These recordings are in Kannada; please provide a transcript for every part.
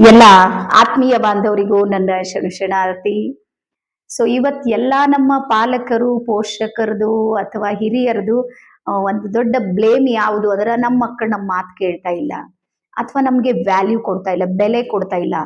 ಎಲ್ಲ ಆತ್ಮೀಯ ಬಾಂಧವರಿಗೂ ನನ್ನ ಶರಣಾರ್ಥಿ. ಇವತ್ ಎಲ್ಲಾ ನಮ್ಮ ಪಾಲಕರು ಪೋಷಕರದು ಅಥವಾ ಹಿರಿಯರದು ಒಂದು ದೊಡ್ಡ ಬ್ಲೇಮ್ ಯಾವುದು ಅಂದ್ರೆ ನಮ್ಮ ಮಕ್ಕಳು ನಮ್ಮ ಮಾತು ಕೇಳ್ತಾ ಇಲ್ಲ ಅಥವಾ ನಮ್ಗೆ ವ್ಯಾಲ್ಯೂ ಕೊಡ್ತಾ ಇಲ್ಲ, ಬೆಲೆ ಕೊಡ್ತಾ ಇಲ್ಲ.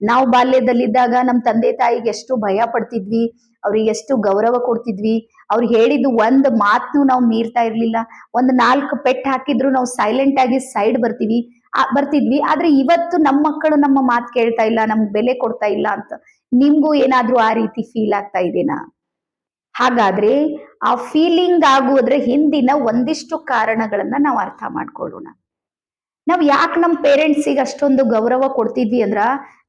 ನಾವು ಬಾಲ್ಯದಲ್ಲಿದ್ದಾಗ ನಮ್ಮ ತಂದೆ ತಾಯಿಗೆ ಎಷ್ಟು ಭಯ ಪಡ್ತಿದ್ವಿ, ಅವ್ರಿಗೆ ಎಷ್ಟು ಗೌರವ ಕೊಡ್ತಿದ್ವಿ. ಅವ್ರು ಹೇಳಿದ್ದು ಒಂದ್ ಮಾತನ್ನು ನಾವು ಮೀರ್ತಾ ಇರ್ಲಿಲ್ಲ. ಒಂದ್ 4 ಪೆಟ್ಟು ಹಾಕಿದ್ರು ನಾವು ಸೈಲೆಂಟ್ ಆಗಿ ಸೈಡ್ ಬರ್ತಿದ್ವಿ. ಆದ್ರೆ ಇವತ್ತು ನಮ್ಮ ಮಕ್ಕಳು ನಮ್ಮ ಮಾತು ಕೇಳ್ತಾ ಇಲ್ಲ, ನಮ್ಗೆ ಬೆಲೆ ಕೊಡ್ತಾ ಇಲ್ಲ ಅಂತ ನಿಮ್ಗೂ ಏನಾದ್ರೂ ಆ ರೀತಿ ಫೀಲ್ ಆಗ್ತಾ ಇದೆನಾ? ಹಾಗಾದ್ರೆ ಆ ಫೀಲಿಂಗ್ ಆಗುವುದ್ರ ಹಿಂದಿನ ಒಂದಿಷ್ಟು ಕಾರಣಗಳನ್ನ ನಾವು ಅರ್ಥ ಮಾಡ್ಕೊಳ್ಳೋಣ. ನಾವ್ ಯಾಕೆ ನಮ್ಮ ಪೇರೆಂಟ್ಸಿಗೆ ಅಷ್ಟೊಂದು ಗೌರವ ಕೊಡ್ತಿದ್ವಿ ಅಂದ್ರ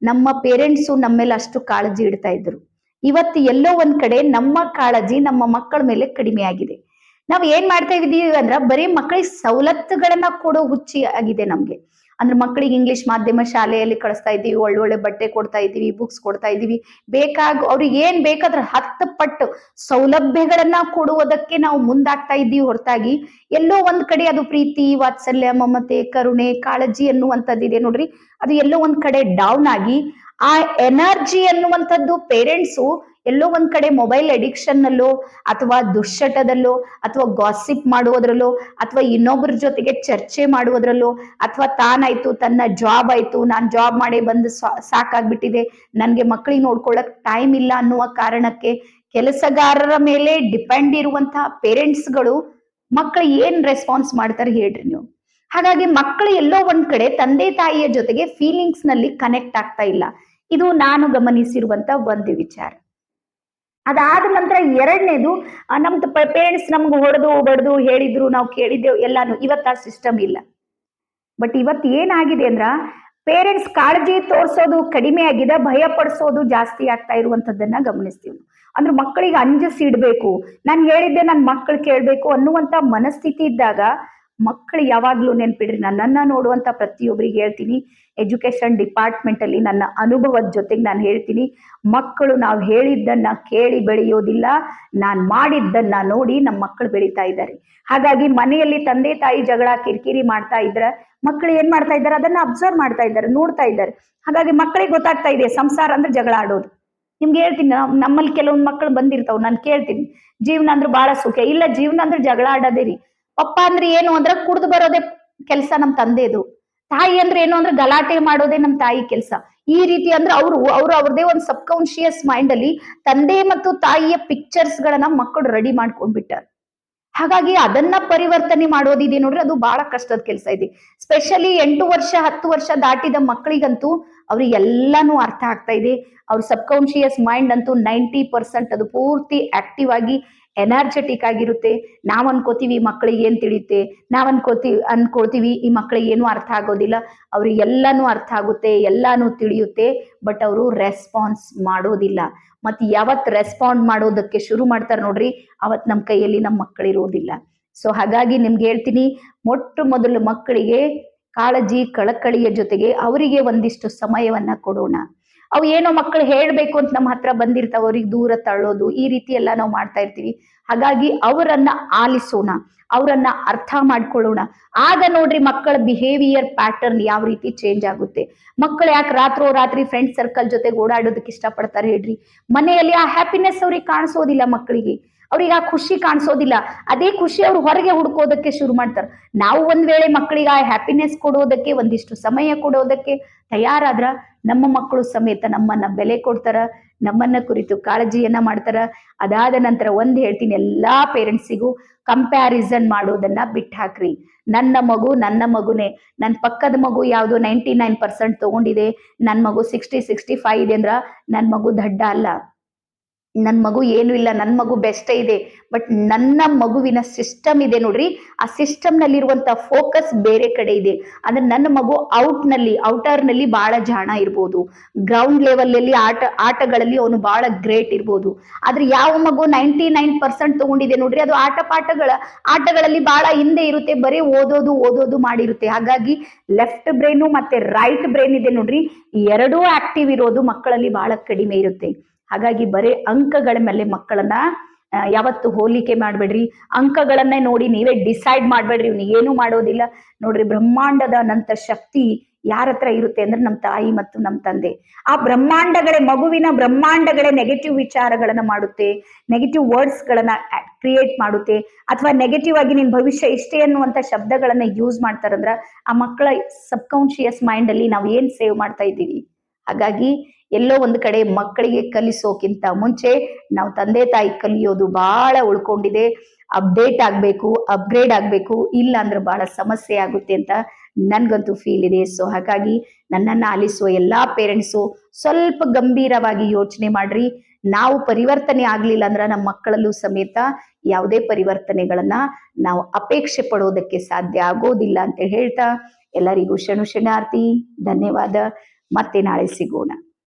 ನಮ್ಮ ಪೇರೆಂಟ್ಸು ನಮ್ಮ ಮೇಲೆ ಅಷ್ಟು ಕಾಳಜಿ ಇಡ್ತಾ ಇದ್ರು. ಇವತ್ತು ಎಲ್ಲೋ ಒಂದ್ ಕಡೆ ನಮ್ಮ ಕಾಳಜಿ ನಮ್ಮ ಮಕ್ಕಳ ಮೇಲೆ ಕಡಿಮೆ ಆಗಿದೆ. ನಾವ್ ಏನ್ ಮಾಡ್ತಾ ಇದೀವಿ ಅಂದ್ರ ಬರೀ ಮಕ್ಕಳಿಗೆ ಸವಲತ್ತುಗಳನ್ನ ಕೊಡೋ ಹುಚ್ಚಿ ಆಗಿದೆ ನಮ್ಗೆ. ಅಂದ್ರೆ ಮಕ್ಕಳಿಗೆ ಇಂಗ್ಲಿಷ್ ಮಾಧ್ಯಮ ಶಾಲೆಯಲ್ಲಿ ಕಳಿಸ್ತಾ ಇದೀವಿ, ಒಳ್ಳೊಳ್ಳೆ ಬಟ್ಟೆ ಕೊಡ್ತಾ ಇದೀವಿ, ಬುಕ್ಸ್ ಕೊಡ್ತಾ ಇದೀವಿ. ಅವ್ರಿಗೆ ಏನ್ ಬೇಕಾದ್ರೆ 10 ಪಟ್ಟು ಸೌಲಭ್ಯಗಳನ್ನ ಕೊಡುವುದಕ್ಕೆ ನಾವು ಮುಂದಾಗ್ತಾ ಇದ್ದೀವಿ ಹೊರತಾಗಿ ಎಲ್ಲೋ ಒಂದ್ ಕಡೆ ಅದು ಪ್ರೀತಿ, ವಾತ್ಸಲ್ಯ, ಮಮತೆ, ಕರುಣೆ, ಕಾಳಜಿ ಅನ್ನುವಂಥದ್ದಿದೆ ನೋಡ್ರಿ, ಅದು ಎಲ್ಲೋ ಒಂದ್ ಕಡೆ ಡೌನ್ ಆಗಿ ಆ ಎನರ್ಜಿ ಅನ್ನುವಂಥದ್ದು ಪೇರೆಂಟ್ಸು ಎಲ್ಲೋ ಒಂದ್ ಕಡೆ ಮೊಬೈಲ್ ಅಡಿಕ್ಷನ್ ನಲ್ಲೋ ಅಥವಾ ದುಶ್ಚಟದಲ್ಲೋ ಅಥವಾ ಗಾಸಿಪ್ ಮಾಡುವುದ್ರಲ್ಲೋ ಅಥವಾ ಇನ್ನೊಬ್ಬರ ಜೊತೆಗೆ ಚರ್ಚೆ ಮಾಡುವುದ್ರಲ್ಲೋ ಅಥವಾ ತಾನಾಯ್ತು ತನ್ನ ಜಾಬ್ ಆಯ್ತು, ನಾನ್ ಜಾಬ್ ಮಾಡಿ ಬಂದು ಸಾಕಾಗ್ಬಿಟ್ಟಿದೆ, ನನ್ಗೆ ಮಕ್ಕಳಿಗೆ ನೋಡ್ಕೊಳ್ಳಕ್ ಟೈಮ್ ಇಲ್ಲ ಅನ್ನುವ ಕಾರಣಕ್ಕೆ ಕೆಲಸಗಾರರ ಮೇಲೆ ಡಿಪೆಂಡ್ ಇರುವಂತಹ ಪೇರೆಂಟ್ಸ್ಗಳು ಮಕ್ಕಳು ಏನ್ ರೆಸ್ಪಾನ್ಸ್ ಮಾಡ್ತಾರೆ ಹೇಳ್ರಿ ನೀವು. ಹಾಗಾಗಿ ಮಕ್ಕಳು ಎಲ್ಲೋ ಒಂದ್ ಕಡೆ ತಂದೆ ತಾಯಿಯ ಜೊತೆಗೆ ಫೀಲಿಂಗ್ಸ್ ನಲ್ಲಿ ಕನೆಕ್ಟ್ ಆಗ್ತಾ ಇಲ್ಲ. ಇದು ನಾನು ಗಮನಿಸಿರುವಂತ ಒಂದು ವಿಚಾರ. ಅದಾದ ನಂತರ ಎರಡನೇದು, ನಮ್ದು ಪೇರೆಂಟ್ಸ್ ನಮ್ಗೆ ಹೊಡೆದು ಬಡ್ದು ಹೇಳಿದ್ರು, ನಾವು ಕೇಳಿದ್ದೆವು ಎಲ್ಲಾನು. ಇವತ್ತು ಆ ಸಿಸ್ಟಮ್ ಇಲ್ಲ. ಬಟ್ ಇವತ್ತು ಏನಾಗಿದೆ ಅಂದ್ರ ಪೇರೆಂಟ್ಸ್ ಕಾಳಜಿ ತೋರಿಸೋದು ಕಡಿಮೆ ಆಗಿದೆ, ಭಯ ಪಡಿಸೋದು ಜಾಸ್ತಿ ಆಗ್ತಾ ಇರುವಂತದ್ದನ್ನ ಗಮನಿಸ್ತೀವಿ. ಅಂದ್ರೆ ಮಕ್ಕಳಿಗೆ ಅಂಜಿಸಿಡ್ಬೇಕು, ನಾನು ಹೇಳಿದ್ದೆ ನನ್ನ ಮಕ್ಕಳು ಕೇಳ್ಬೇಕು ಅನ್ನುವಂತ ಮನಸ್ಥಿತಿ ಇದ್ದಾಗ ಮಕ್ಕಳು ಯಾವಾಗ್ಲೂ ನೆನ್ಪಿಡ್ರಿ, ನನ್ನನ್ನ ನೋಡುವಂತ ಪ್ರತಿಯೊಬ್ಬರಿಗೆ ಹೇಳ್ತೀನಿ, ಎಜುಕೇಶನ್ ಡಿಪಾರ್ಟ್ಮೆಂಟ್ ಅಲ್ಲಿ ನನ್ನ ಅನುಭವದ ಜೊತೆಗೆ ನಾನು ಹೇಳ್ತೀನಿ, ಮಕ್ಕಳು ನಾವು ಹೇಳಿದ್ದನ್ನ ಕೇಳಿ ಬೆಳೆಯೋದಿಲ್ಲ, ನಾನ್ ಮಾಡಿದ್ದನ್ನ ನೋಡಿ ನಮ್ಮ ಮಕ್ಕಳು ಬೆಳೀತಾ ಇದ್ದಾರೆ. ಹಾಗಾಗಿ ಮನೆಯಲ್ಲಿ ತಂದೆ ತಾಯಿ ಜಗಳ ಕಿರಿಕಿರಿ ಮಾಡ್ತಾ ಇದ್ರ ಮಕ್ಕಳು ಏನ್ ಮಾಡ್ತಾ ಇದ್ದಾರೆ ಅದನ್ನ ಅಬ್ಸರ್ವ್ ಮಾಡ್ತಾ ಇದ್ದಾರೆ, ನೋಡ್ತಾ ಇದ್ದಾರೆ. ಹಾಗಾಗಿ ಮಕ್ಕಳಿಗೆ ಗೊತ್ತಾಗ್ತಾ ಇದೆ ಸಂಸಾರ ಅಂದ್ರೆ ಜಗಳ ಆಡೋದು. ನಿಮ್ಗೆ ಹೇಳ್ತೀನಿ, ನಮ್ಮಲ್ಲಿ ಕೆಲವೊಂದು ಮಕ್ಕಳು ಬಂದಿರ್ತಾವ್, ನಾನು ಕೇಳ್ತೀನಿ ಜೀವನ ಅಂದ್ರೆ ಬಹಳ ಸುಖ ಇಲ್ಲ, ಜೀವನ ಅಂದ್ರೆ ಜಗಳ ಆಡೋದೇ ರೀ. ಪಪ್ಪ ಅಂದ್ರೆ ಏನು ಅಂದ್ರೆ ಕುಡ್ದು ಬರೋದೇ ಕೆಲಸ ನಮ್ ತಂದೆದು, ತಾಯಿ ಅಂದ್ರೆ ಏನು ಅಂದ್ರೆ ಗಲಾಟೆ ಮಾಡೋದೇ ನಮ್ ತಾಯಿ ಕೆಲಸ. ಈ ರೀತಿ ಅಂದ್ರೆ ಅವ್ರದೇ ಒಂದು ಸಬ್ ಕಾನ್ಶಿಯಸ್ ಮೈಂಡ್ ಅಲ್ಲಿ ತಂದೆ ಮತ್ತು ತಾಯಿಯ ಪಿಕ್ಚರ್ಸ್ ಗಳನ್ನ ಮಕ್ಕಳು ರೆಡಿ ಮಾಡ್ಕೊಂಡ್ಬಿಟ್ಟಾರ. ಹಾಗಾಗಿ ಅದನ್ನ ಪರಿವರ್ತನೆ ಮಾಡೋದಿದೆ ನೋಡ್ರಿ, ಅದು ಬಹಳ ಕಷ್ಟದ ಕೆಲಸ ಇದೆ. ಸ್ಪೆಷಲಿ 8 ವರ್ಷ 10 ವರ್ಷ ದಾಟಿದ ಮಕ್ಕಳಿಗಂತೂ ಅವ್ರಿಗೆ ಎಲ್ಲಾನು ಅರ್ಥ ಆಗ್ತಾ ಇದೆ. ಅವ್ರ ಸಬ್ ಕಾನ್ಶಿಯಸ್ ಮೈಂಡ್ ಅಂತೂ 90% ಅದು ಪೂರ್ತಿ ಆಕ್ಟಿವ್ ಆಗಿ ಎನರ್ಜೆಟಿಕ್ ಆಗಿರುತ್ತೆ. ನಾವ್ ಅನ್ಕೋತೀವಿ ಮಕ್ಕಳಿಗೆ ಏನ್ ತಿಳಿಯುತ್ತೆ, ನಾವ್ ಅನ್ಕೊಳ್ತೀವಿ ಈ ಮಕ್ಕಳಿಗೆ ಏನು ಅರ್ಥ ಆಗೋದಿಲ್ಲ. ಅವ್ರಿಗೆ ಎಲ್ಲಾನು ಅರ್ಥ ಆಗುತ್ತೆ, ಎಲ್ಲಾನು ತಿಳಿಯುತ್ತೆ, ಬಟ್ ಅವರು ರೆಸ್ಪಾನ್ಸ್ ಮಾಡೋದಿಲ್ಲ. ಮತ್ತೆ ಯಾವತ್ ರೆಸ್ಪಾಂಡ್ ಮಾಡೋದಕ್ಕೆ ಶುರು ಮಾಡ್ತಾರೆ ನೋಡ್ರಿ, ಅವತ್ ನಮ್ ಕೈಯಲ್ಲಿ ನಮ್ಮ ಮಕ್ಕಳಿರೋದಿಲ್ಲ. ಹಾಗಾಗಿ ನಿಮ್ಗೆ ಹೇಳ್ತೀನಿ, ಮೊಟ್ಟ ಮೊದಲು ಮಕ್ಕಳಿಗೆ ಕಾಳಜಿ ಕಳಕಳಿಯ ಜೊತೆಗೆ ಅವರಿಗೆ ಒಂದಿಷ್ಟು ಸಮಯವನ್ನ ಕೊಡೋಣ. ಅವು ಏನೋ ಮಕ್ಕಳು ಹೇಳ್ಬೇಕು ಅಂತ ನಮ್ಮ ಹತ್ರ ಬಂದಿರ್ತಾವ, ಅವ್ರಿಗೆ ದೂರ ತಳ್ಳೋದು, ಈ ರೀತಿ ಎಲ್ಲ ನಾವು ಮಾಡ್ತಾ ಇರ್ತೀವಿ. ಹಾಗಾಗಿ ಅವರನ್ನ ಆಲಿಸೋಣ, ಅವರನ್ನ ಅರ್ಥ ಮಾಡ್ಕೊಳ್ಳೋಣ. ಆಗ ನೋಡ್ರಿ ಮಕ್ಕಳ ಬಿಹೇವಿಯರ್ ಪ್ಯಾಟರ್ನ್ ಯಾವ ರೀತಿ ಚೇಂಜ್ ಆಗುತ್ತೆ. ಮಕ್ಕಳು ಯಾಕೆ ರಾತ್ರಿ ಫ್ರೆಂಡ್ ಸರ್ಕಲ್ ಜೊತೆಗೆ ಓಡಾಡೋದಕ್ಕೆ ಇಷ್ಟಪಡ್ತಾರೆ ಹೇಳ್ರಿ? ಮನೆಯಲ್ಲಿ ಆ ಹ್ಯಾಪಿನೆಸ್ ಅವ್ರಿಗೆ ಕಾಣಿಸೋದಿಲ್ಲ, ಮಕ್ಕಳಿಗೆ ಅವ್ರಿಗೆ ಆ ಖುಷಿ ಕಾಣಿಸೋದಿಲ್ಲ. ಅದೇ ಖುಷಿ ಅವ್ರು ಹೊರಗೆ ಹುಡ್ಕೋದಕ್ಕೆ ಶುರು ಮಾಡ್ತಾರೆ. ನಾವು ಒಂದ್ ವೇಳೆ ಮಕ್ಕಳಿಗೆ ಆ ಹ್ಯಾಪಿನೆಸ್ ಕೊಡೋದಕ್ಕೆ ಒಂದಿಷ್ಟು ಸಮಯ ಕೊಡೋದಕ್ಕೆ ತಯಾರಾದ್ರ ನಮ್ಮ ಮಕ್ಕಳು ಸಮೇತ ನಮ್ಮನ್ನ ಬೆಲೆ ಕೊಡ್ತಾರ, ನಮ್ಮನ್ನ ಕುರಿತು ಕಾಳಜಿಯನ್ನ ಮಾಡ್ತಾರ. ಅದಾದ ನಂತರ ಒಂದ್ ಹೇಳ್ತೀನಿ ಎಲ್ಲಾ ಪೇರೆಂಟ್ಸಿಗೂ, ಕಂಪ್ಯಾರಿಸನ್ ಮಾಡೋದನ್ನ ಬಿಟ್ಟು ಹಾಕ್ರಿ. ನನ್ನ ಮಗು ನನ್ನ ಮಗುನೇ, ನನ್ನ ಪಕ್ಕದ ಮಗು ಯಾವ್ದು 99% ತಗೊಂಡಿದೆ, ನನ್ ಮಗು 60-65 ಇದೆ ಅಂದ್ರ ನನ್ ಮಗು ದಡ್ಡ ಅಲ್ಲ, ನನ್ ಮಗು ಏನು ಇಲ್ಲ, ನನ್ ಮಗು ಬೆಸ್ಟ್ ಇದೆ. ಬಟ್ ನನ್ನ ಮಗುವಿನ ಸಿಸ್ಟಮ್ ಇದೆ ನೋಡ್ರಿ, ಆ ಸಿಸ್ಟಮ್ ನಲ್ಲಿ ಇರುವಂತ ಫೋಕಸ್ ಬೇರೆ ಕಡೆ ಇದೆ. ಅಂದ್ರೆ ನನ್ನ ಮಗು ಔಟರ್ ನಲ್ಲಿ ಬಹಳ ಜಾಣ ಇರ್ಬೋದು, ಗ್ರೌಂಡ್ ಲೆವೆಲ್ ಅಲ್ಲಿ ಆಟಗಳಲ್ಲಿ ಅವನು ಬಹಳ ಗ್ರೇಟ್ ಇರ್ಬೋದು. ಆದ್ರೆ ಯಾವ ಮಗು 99% ತಗೊಂಡಿದೆ ನೋಡ್ರಿ, ಅದು ಆಟಗಳಲ್ಲಿ ಬಹಳ ಹಿಂದೆ ಇರುತ್ತೆ, ಬರೀ ಓದೋದು ಮಾಡಿರುತ್ತೆ. ಹಾಗಾಗಿ ಲೆಫ್ಟ್ ಬ್ರೈನು ಮತ್ತೆ ರೈಟ್ ಬ್ರೈನ್ ಇದೆ ನೋಡ್ರಿ, ಎರಡೂ ಆಕ್ಟಿವ್ ಇರೋದು ಮಕ್ಕಳಲ್ಲಿ ಬಹಳ ಕಡಿಮೆ ಇರುತ್ತೆ. ಹಾಗಾಗಿ ಬರೀ ಅಂಕಗಳ ಮೇಲೆ ಮಕ್ಕಳನ್ನ ಯಾವತ್ತು ಹೋಲಿಕೆ ಮಾಡ್ಬೇಡ್ರಿ. ಅಂಕಗಳನ್ನೇ ನೋಡಿ ನೀವೇ ಡಿಸೈಡ್ ಮಾಡ್ಬೇಡ್ರಿ, ಇವ್ನು ಏನು ಮಾಡೋದಿಲ್ಲ. ನೋಡ್ರಿ, ಬ್ರಹ್ಮಾಂಡದ ಅನಂತ ಶಕ್ತಿ ಯಾರ ಹತ್ರ ಇರುತ್ತೆ ಅಂದ್ರೆ ನಮ್ಮ ತಾಯಿ ಮತ್ತು ನಮ್ಮ ತಂದೆ. ಆ ಮಗುವಿನ ಬ್ರಹ್ಮಾಂಡಗಳೇ ನೆಗೆಟಿವ್ ವಿಚಾರಗಳನ್ನ ಮಾಡುತ್ತೆ, ನೆಗೆಟಿವ್ ವರ್ಡ್ಸ್ ಗಳನ್ನ ಕ್ರಿಯೇಟ್ ಮಾಡುತ್ತೆ, ಅಥವಾ ನೆಗೆಟಿವ್ ಆಗಿ ನಿನ್ ಭವಿಷ್ಯ ಇಷ್ಟೇ ಅನ್ನುವಂತ ಶಬ್ದಗಳನ್ನ ಯೂಸ್ ಮಾಡ್ತಾರಂದ್ರ ಆ ಮಕ್ಕಳ ಸಬ್ಕಾನ್ಶಿಯಸ್ ಮೈಂಡ್ ಅಲ್ಲಿ ನಾವು ಏನ್ ಸೇವ್ ಮಾಡ್ತಾ ಇದ್ದೀವಿ. ಹಾಗಾಗಿ ಎಲ್ಲೋ ಒಂದು ಕಡೆ ಮಕ್ಕಳಿಗೆ ಕಲಿಸೋಕ್ಕಿಂತ ಮುಂಚೆ ನಾವು ತಂದೆ ತಾಯಿ ಕಲಿಯೋದು ಬಹಳ ಉಳ್ಕೊಂಡಿದೆ. ಅಪ್ಗ್ರೇಡ್ ಆಗ್ಬೇಕು, ಇಲ್ಲ ಅಂದ್ರೆ ಬಹಳ ಸಮಸ್ಯೆ ಆಗುತ್ತೆ ಅಂತ ನನ್ಗಂತೂ ಫೀಲ್ ಇದೆ. ಸೊ ಹಾಗಾಗಿ ನನ್ನನ್ನ ಆಲಿಸುವ ಎಲ್ಲಾ ಪೇರೆಂಟ್ಸು ಸ್ವಲ್ಪ ಗಂಭೀರವಾಗಿ ಯೋಚನೆ ಮಾಡ್ರಿ. ನಾವು ಪರಿವರ್ತನೆ ಆಗ್ಲಿಲ್ಲ ಅಂದ್ರೆ ನಮ್ಮ ಮಕ್ಕಳಲ್ಲೂ ಸಮೇತ ಯಾವುದೇ ಪರಿವರ್ತನೆಗಳನ್ನ ನಾವು ಅಪೇಕ್ಷೆ ಪಡೋದಕ್ಕೆ ಸಾಧ್ಯ ಆಗೋದಿಲ್ಲ ಅಂತ ಹೇಳ್ತಾ ಎಲ್ಲರಿಗೂ ಶರಣಾರ್ಥಿ. ಧನ್ಯವಾದ. ಮತ್ತೆ ನಾಳೆ ಸಿಗೋಣ.